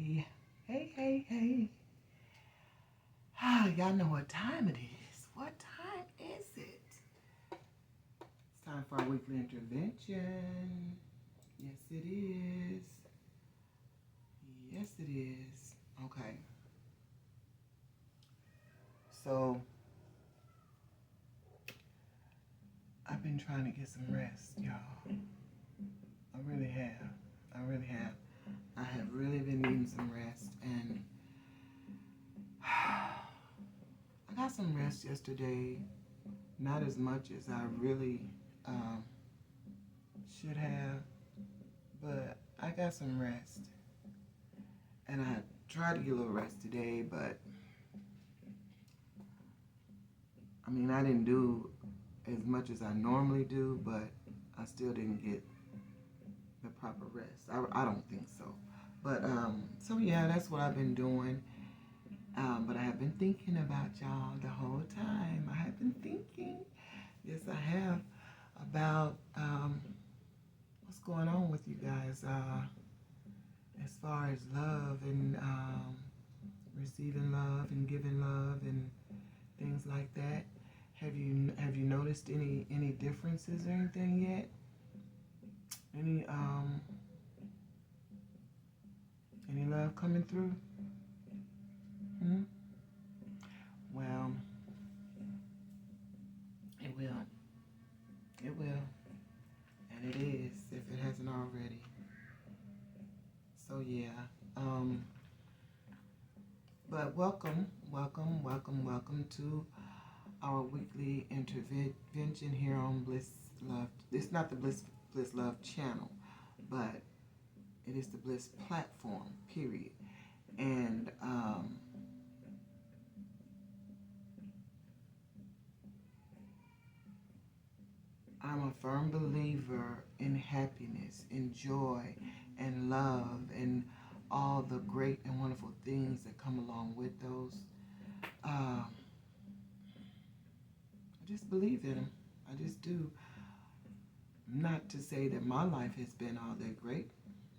Hey, hey. Ah, y'all know what time it is. What time is it? It's time for our weekly intervention. Yes, it is. Yes, it is. Okay. So, I've been trying to get some rest, y'all. I really have. I have really been needing some rest, and I got some rest yesterday. Not as much as I really um, should have, but I got some rest. And I tried to get a little rest today, but I mean, I didn't do as much as I normally do, but I still didn't get the proper rest. I don't think so. But, so yeah, that's what I've been doing. But I have been thinking about y'all the whole time. I have been thinking, yes, I have, about what's going on with you guys as far as love and receiving love and giving love and things like that. Have you noticed any differences or anything yet? Any love coming through? Hmm? Well, it will. It will. And it is, if it hasn't already. So yeah. Um, but welcome to our weekly intervention here on Bliss Love. It's not the Bliss Love channel, but it is the Bliss platform, period. And I'm a firm believer in happiness, in joy, and love, and all the great and wonderful things that come along with those. I just believe in them. I just do. Not to say that my life has been all that great.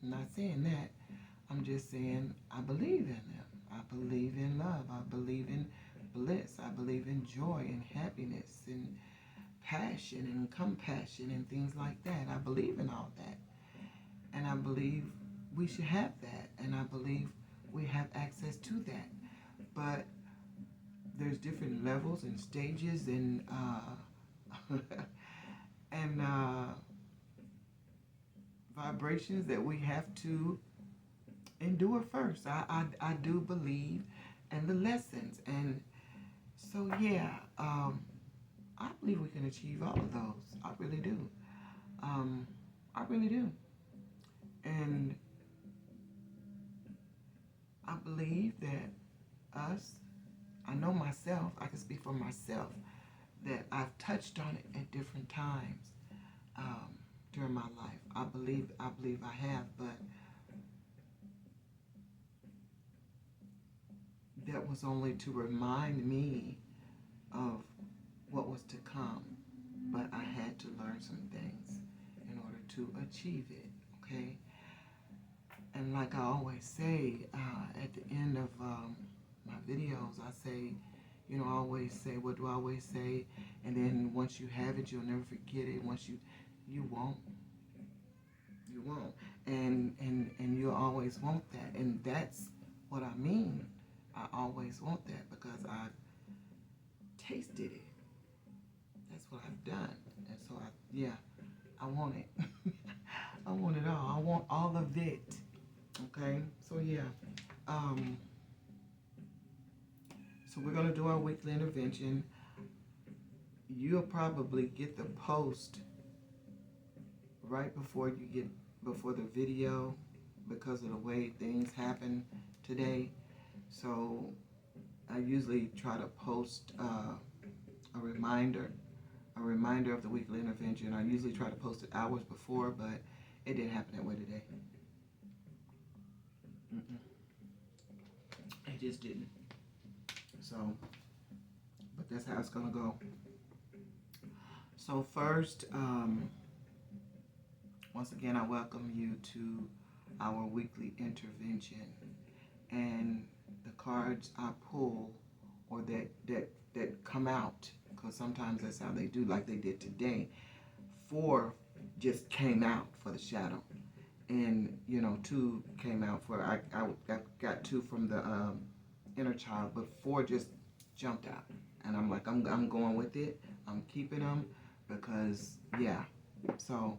I'm not saying that. I'm just saying I believe in them. I believe in love. I believe in bliss. I believe in joy and happiness and passion and compassion and things like that. I believe in all that. And I believe we should have that. And I believe we have access to that. But there's different levels and stages and and vibrations that we have to endure first. I do believe in the lessons. And so, yeah, I believe we can achieve all of those. I really do. I really do. And I believe that I know myself, I can speak for myself, that I've touched on it at different times during my life. I believe I have, but that was only to remind me of what was to come. But I had to learn some things in order to achieve it, okay? And like I always say at the end of my videos, I say, I always say, what do I always say? And then once you have it, you'll never forget it. Once you won't. You won't. And you'll always want that. And that's what I mean. I always want that because I've tasted it. That's what I've done. And so, I want it. I want it all. I want all of it. Okay? So, yeah. So we're going to do our weekly intervention. You'll probably get the post right before the video because of the way things happen today. So I usually try to post a reminder of the weekly intervention. I usually try to post it hours before, but it didn't happen that way today. It just didn't. So, but that's how it's gonna go. So first, once again, I welcome you to our weekly intervention. and the cards I pull or that come out, because sometimes that's how they do, like they did today. 4 just came out for the shadow, and 2 came out for I got 2 from the inner child, but 4 just jumped out, and I'm like, I'm going with it. I'm keeping them because yeah. So,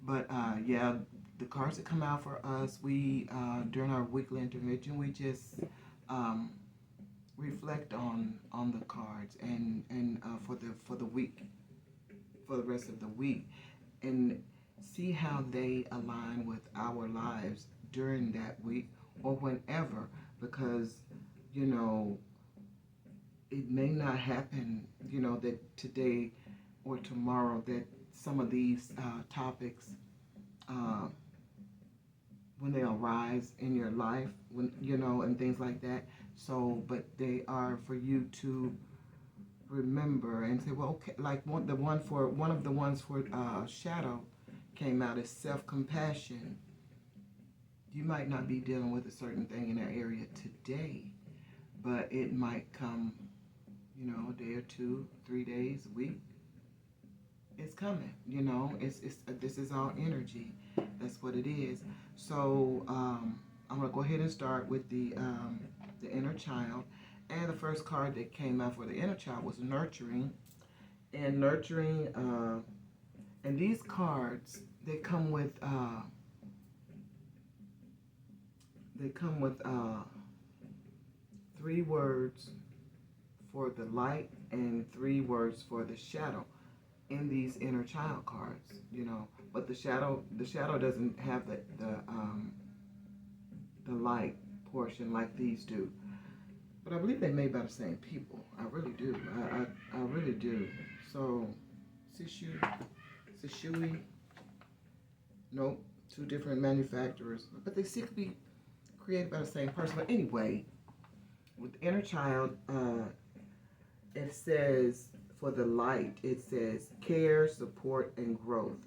but yeah, the cards that come out for us, we during our weekly intervention, we just reflect on the cards and for the week, for the rest of the week, and see how they align with our lives during that week or whenever, because you know it may not happen that today or tomorrow that some of these topics uh, when they arise in your life, when and things like that. So but they are for you to remember and say, well, okay, like one of the ones for shadow came out as self-compassion. You might not be dealing with a certain thing in that area today, but it might come, a day or 2, 3 days, a week. It's coming, it's this is all energy. That's what it is. So I'm gonna go ahead and start with the inner child. And the first card that came out for the inner child was nurturing. And nurturing, and these cards, they come with 3 words for the light and 3 words for the shadow in these inner child cards, But the shadow doesn't have the light portion like these do. But I believe they're made by the same people. I really do. I really do. So, Sishui, nope, 2 different manufacturers, but they still could be created by the same person. But anyway, with the inner child, it says for the light, it says care, support, and growth.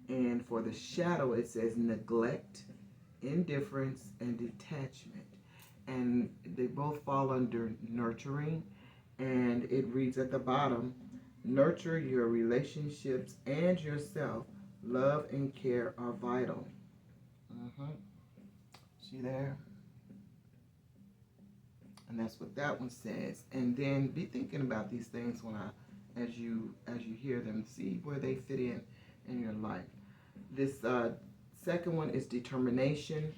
And for the shadow, it says neglect, indifference, and detachment. And they both fall under nurturing. And it reads at the bottom, nurture your relationships and yourself. Love and care are vital. See there? And that's what that one says. And then be thinking about these things as you hear them, see where they fit in your life. This second one is determination.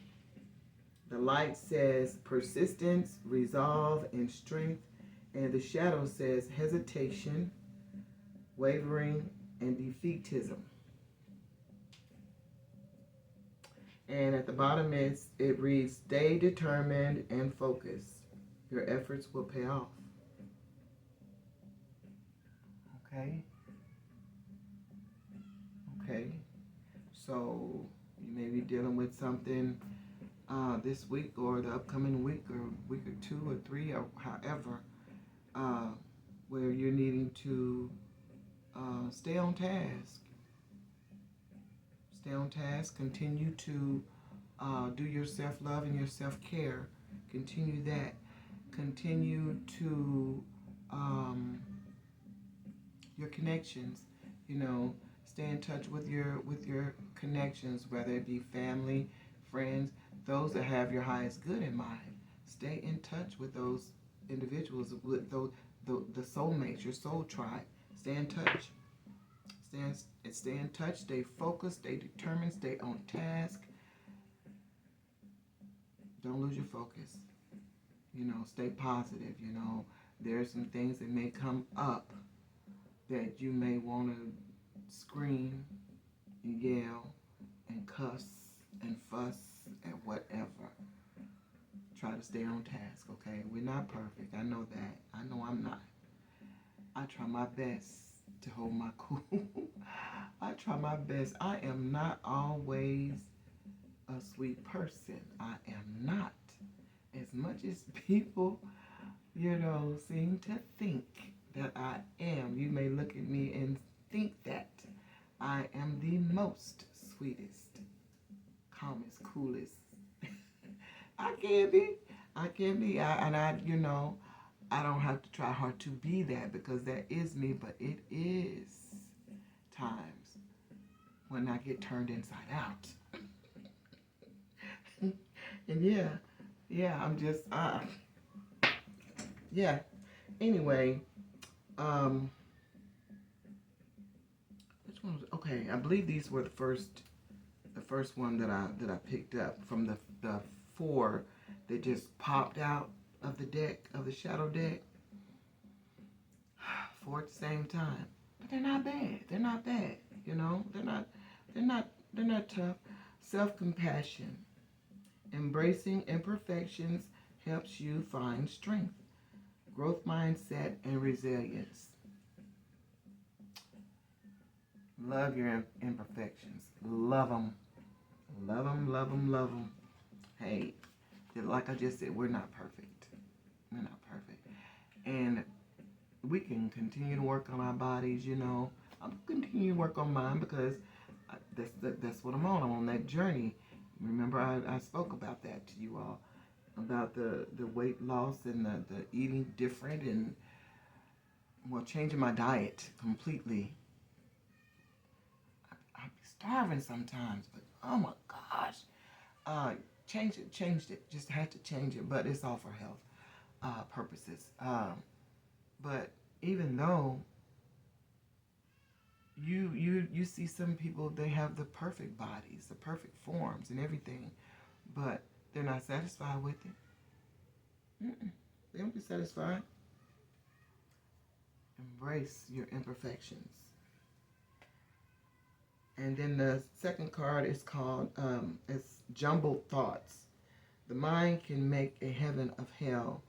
The light says persistence, resolve, and strength. And the shadow says hesitation, wavering, and defeatism. And at the bottom it reads, stay determined and focused. Your efforts will pay off. Okay? Okay. So you may be dealing with something this week or the upcoming week or 2 or 3 or however, where you're needing to stay on task. Stay on task. Continue to do your self-love and your self-care. Continue that. Continue to your connections. Stay in touch with your connections, whether it be family, friends, those that have your highest good in mind. Stay in touch with those individuals, with those the soulmates, your soul tribe. Stay in touch. Stay in touch. Stay focused. Stay determined. Stay on task. Don't lose your focus. Stay positive. There are some things that may come up that you may want to scream and yell and cuss and fuss and whatever. Try to stay on task, okay? We're not perfect. I know that. I know I'm not. I try my best to hold my cool. I try my best. I am not always a sweet person. I am not. As much as people, seem to think that I am. You may look at me and think that I am the most sweetest, calmest, coolest. I can be, I can be. I don't have to try hard to be that because that is me, but it is times when I get turned inside out. And I'm just, yeah. Anyway, um, which one was, okay, I believe these were the first one that I picked up from the four that just popped out of the deck, of the shadow deck, four at the same time. But they're not bad. They're not bad. They're not tough. Self-compassion. Embracing imperfections helps you find strength, growth mindset, and resilience. Love your imperfections. Love them. Love them, love them, love them. Hey, like I just said, we're not perfect. We're not perfect. And we can continue to work on our bodies, I'm continuing to work on mine because that's what I'm on. I'm on that journey. Remember, I spoke about that to you all, about the weight loss and the eating different and, well, changing my diet completely. I'd be starving sometimes, but oh my gosh. Changed it. Just had to change it, but it's all for health purposes. But even though you see some people, they have the perfect bodies, the perfect forms and everything, but they're not satisfied with it. They don't be satisfied. Embrace your imperfections. And then the second card is called, it's jumbled thoughts. The mind can make a heaven of hell,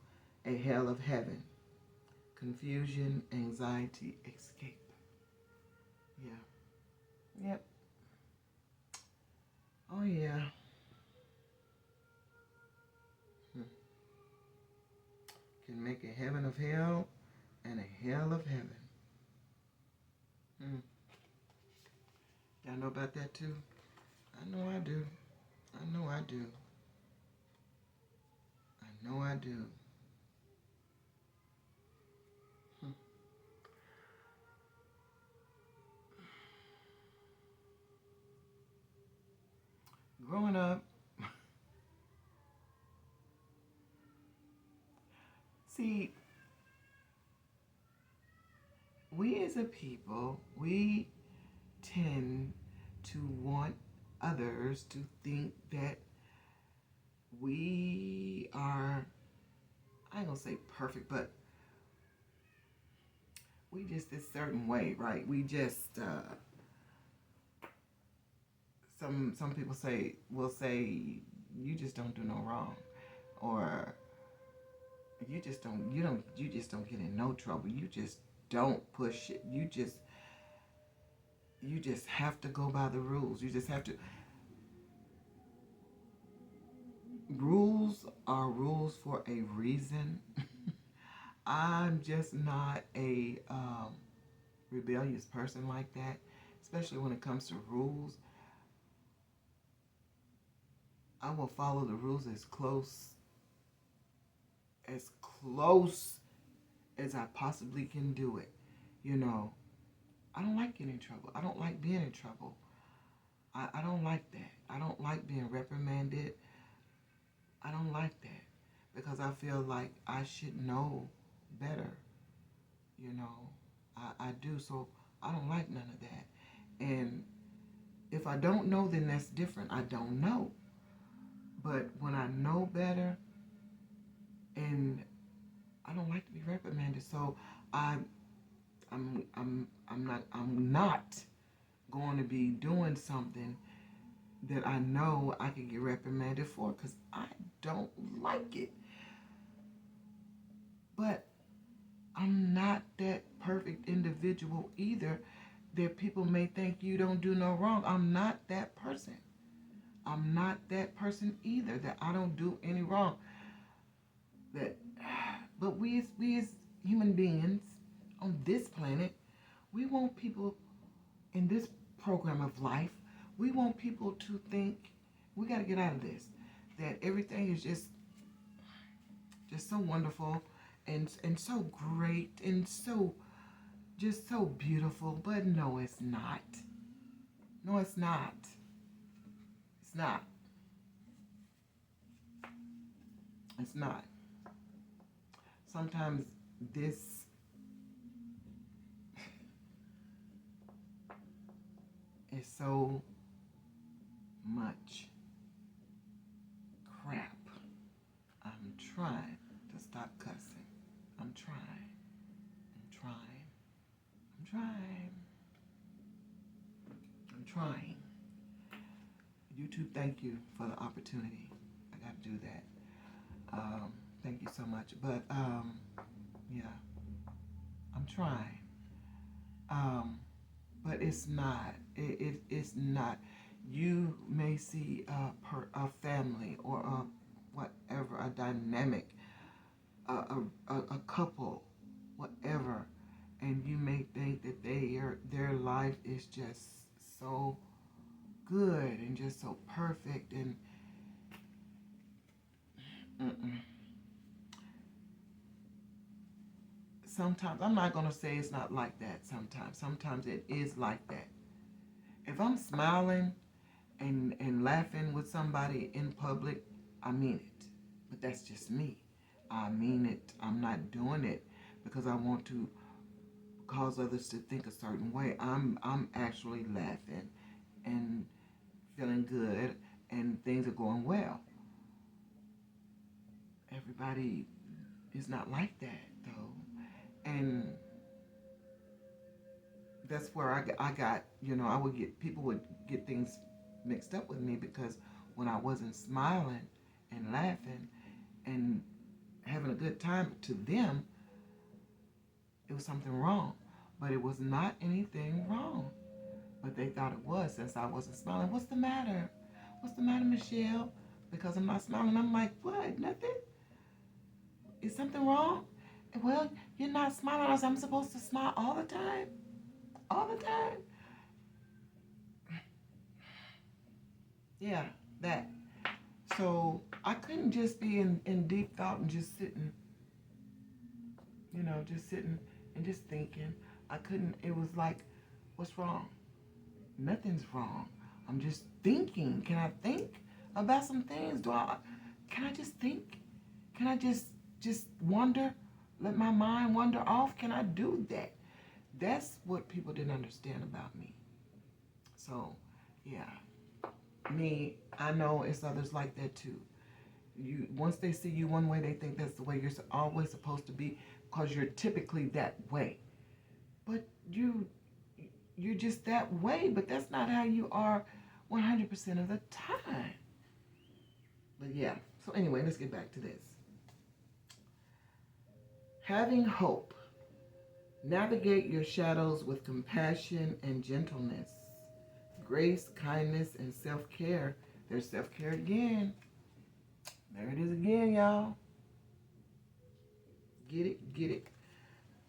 a hell of heaven. Confusion, anxiety, escape. Yeah. Yep. Oh, yeah. Can make a heaven of hell and a hell of heaven. Y'all know about that too? I know I do. I know I do. I know I do. Growing up, see, we as a people, we tend to want others to think that we are, I ain't gonna say perfect, but we just this certain way, right? We just, some people will say, you just don't do no wrong, or you just don't get in no trouble. You just don't push it. You just have to go by the rules. You just have to. Rules are rules for a reason. I'm just not a rebellious person like that, especially when it comes to rules. I will follow the rules as close as I possibly can do it. I don't like getting in trouble. I don't like being in trouble. I don't like that. I don't like being reprimanded. I don't like that because I feel like I should know better. You know, I do. So I don't like none of that. And if I don't know, then that's different. I don't know. But when I know better, and I don't like to be reprimanded, so I'm not going to be doing something that I know I can get reprimanded for because I don't like it. But I'm not that perfect individual either that people may think you don't do no wrong. I'm not that person. I'm not that person either that I don't do any wrong. But we as human beings on this planet, we want people in this program of life, we want people to think, we got to get out of this, that everything is just just so wonderful, and so great, and so just so beautiful. But no, it's not. No, it's not. It's not. It's not. Sometimes this is so much crap. I'm trying to stop cussing. I'm trying. I'm trying. I'm trying. I'm trying. YouTube, thank you for the opportunity. I got to do that. Thank you so much. But yeah, I'm trying. But it's not. It's not. You may see a family or a whatever, a dynamic, a couple, whatever, and you may think that their life is just so good and just so perfect, and mm-mm. Sometimes, I'm not going to say it's not like that sometimes it is like that. If I'm smiling and laughing with somebody in public, I mean it. But that's just me. I mean it. I'm not doing it because I want to cause others to think a certain way. I'm actually laughing and feeling good, and things are going well. Everybody is not like that though. And that's where I got, I would get, people would get things mixed up with me, because when I wasn't smiling and laughing and having a good time, to them, it was something wrong. But it was not anything wrong. But they thought it was, since I wasn't smiling. What's the matter? What's the matter, Michelle? Because I'm not smiling. I'm like, what? Nothing? Is something wrong? Well, you're not smiling. I'm supposed to smile all the time? All the time? Yeah, that. So I couldn't just be in deep thought and just sitting, just sitting and just thinking. I couldn't, it was like, what's wrong? Nothing's wrong. I'm just thinking. Can I think about some things? Can I just think? Can I just wonder? Let my mind wander off? Can I do that? That's what people didn't understand about me. So, yeah. Me, I know it's others like that too. Once they see you one way, they think that's the way you're always supposed to be, because you're typically that way. But you're just that way, but that's not how you are 100% of the time. But yeah, so anyway, let's get back to this. Having hope. Navigate your shadows with compassion and gentleness, grace, kindness, and self-care. There's self-care again. There it is again, y'all. Get it, get it.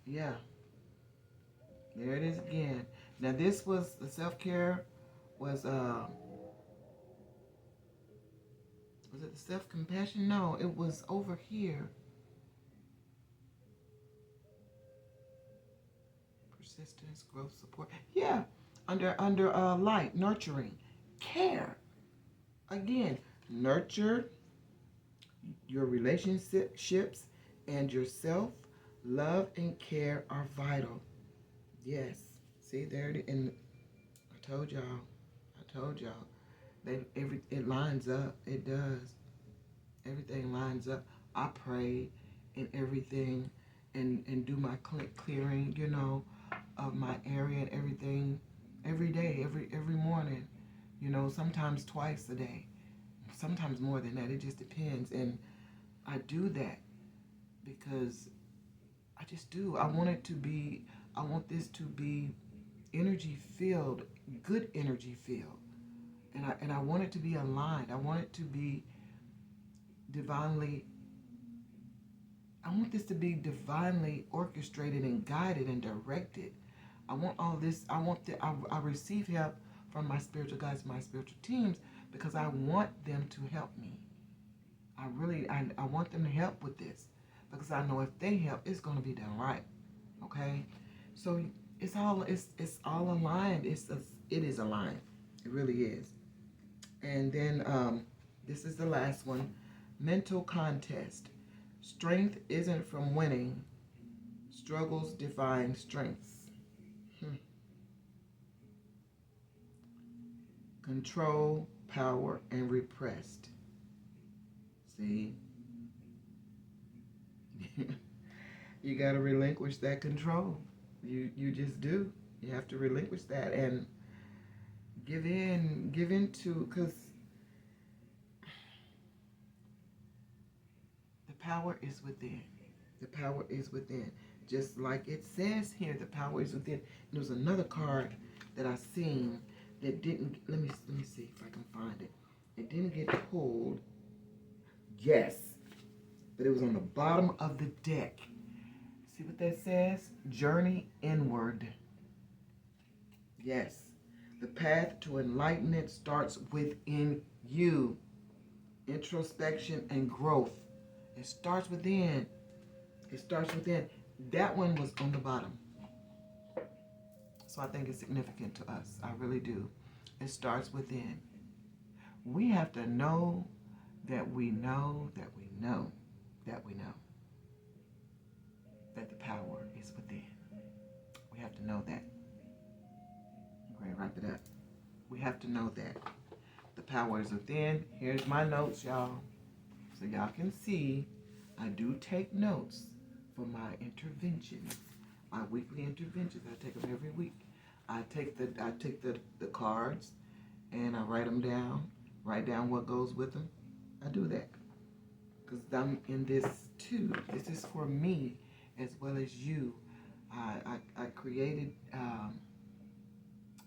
Yeah. There it is again. Now this was, the self-care was it the self-compassion? No, it was over here. Persistence, growth, support. Yeah. Under light, nurturing, care. Again, nurture your relationships and yourself. Love and care are vital. Yes. See, there it is. And I told y'all. It lines up. It does. Everything lines up. I pray and everything, and do my clearing, of my area and everything every day, every morning. Sometimes twice a day. Sometimes more than that. It just depends. And I do that because I just do. I want this to be energy filled, good energy filled. And I want it to be aligned. I want it to be divinely, I want this to be divinely orchestrated and guided and directed. I want all this. I receive help from my spiritual guides, my spiritual teams, because I want them to help me. I want them to help with this, because I know if they help, it's going to be done right. Okay, so it's all aligned. It is aligned. It really is. And then this is the last one: mental contest. Strength isn't from winning. Struggles define strengths. Control, power, and repressed. See? You got to relinquish that control. You just do. You have to relinquish that and give in to, because the power is within. The power is within. Just like it says here, the power is within. There was another card that I seen that didn't, let me see if I can find it. It didn't get pulled. Yes. But it was on the bottom of the deck. See what that says? Journey inward. Yes. The path to enlightenment starts within you. Introspection and growth. It starts within. It starts within. That one was on the bottom. So I think it's significant to us. I really do. It starts within. We have to know that we know that we know that we know that the power is within. We have to know that. I'm going to wrap it up. We have to know that the power is within. Here's my notes, y'all. So y'all can see I do take notes for my interventions, my weekly interventions. I take them every week. I take the cards and I write them down. Write down what goes with them. I do that because I'm in this too. This is for me as well as you. I created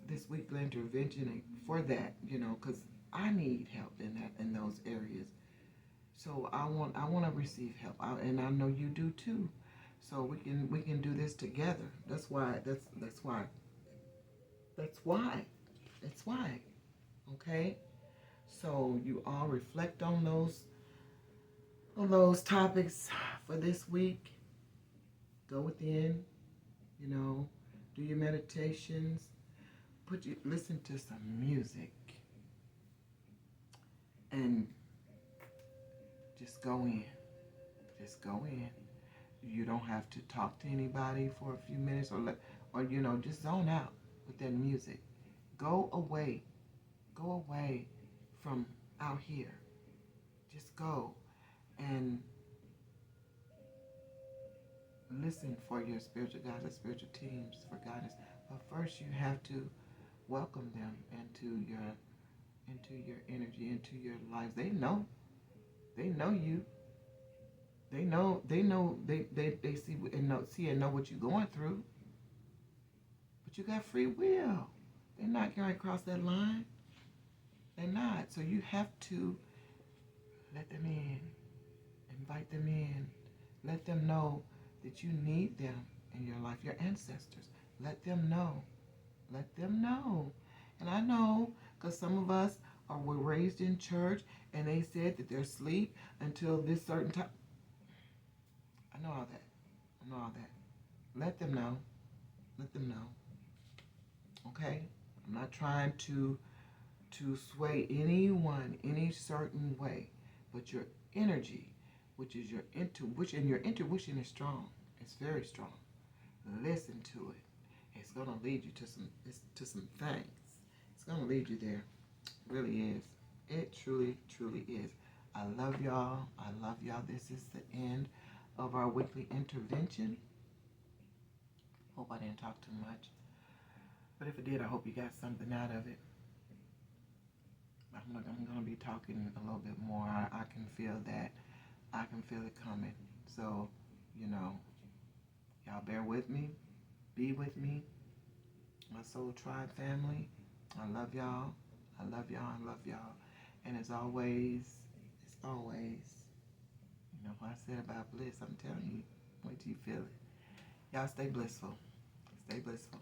this weekly intervention for that, because I need help in those areas. So I want to receive help, and I know you do too. So we can do this together. That's why. Okay. So you all reflect on those topics for this week. Go within, do your meditations. Listen to some music, and just go in. Just go in. You don't have to talk to anybody for a few minutes, or just zone out with that music. Go away. Go away from out here. Just go and listen for your spiritual guides and spiritual teams for guidance. But first, you have to welcome them into your energy, into your lives. They know you. They know they see and know what you're going through. But you got free will. They're not going to cross that line. They're not. So you have to let them in. Invite them in. Let them know that you need them in your life. Your ancestors. Let them know. Let them know. And I know, because some of us were raised in church, and they said that they're asleep until this certain time. I know all that. Let them know. Let them know. Okay? I'm not trying to sway anyone any certain way, but your energy, which is your intuition, and your intuition is strong. It's very strong. Listen to it. It's gonna lead you to some things. It's gonna lead you there. It really is. It truly, truly is. I love y'all. This is the end of our weekly intervention. Hope I didn't talk too much. But if it did, I hope you got something out of it. I'm going to be talking a little bit more. I can feel that. I can feel it coming. So, y'all bear with me. Be with me. My Soul Tribe family. I love y'all. And as always, what I said about bliss, I'm telling you, wait till you feel it. Y'all stay blissful. Stay blissful.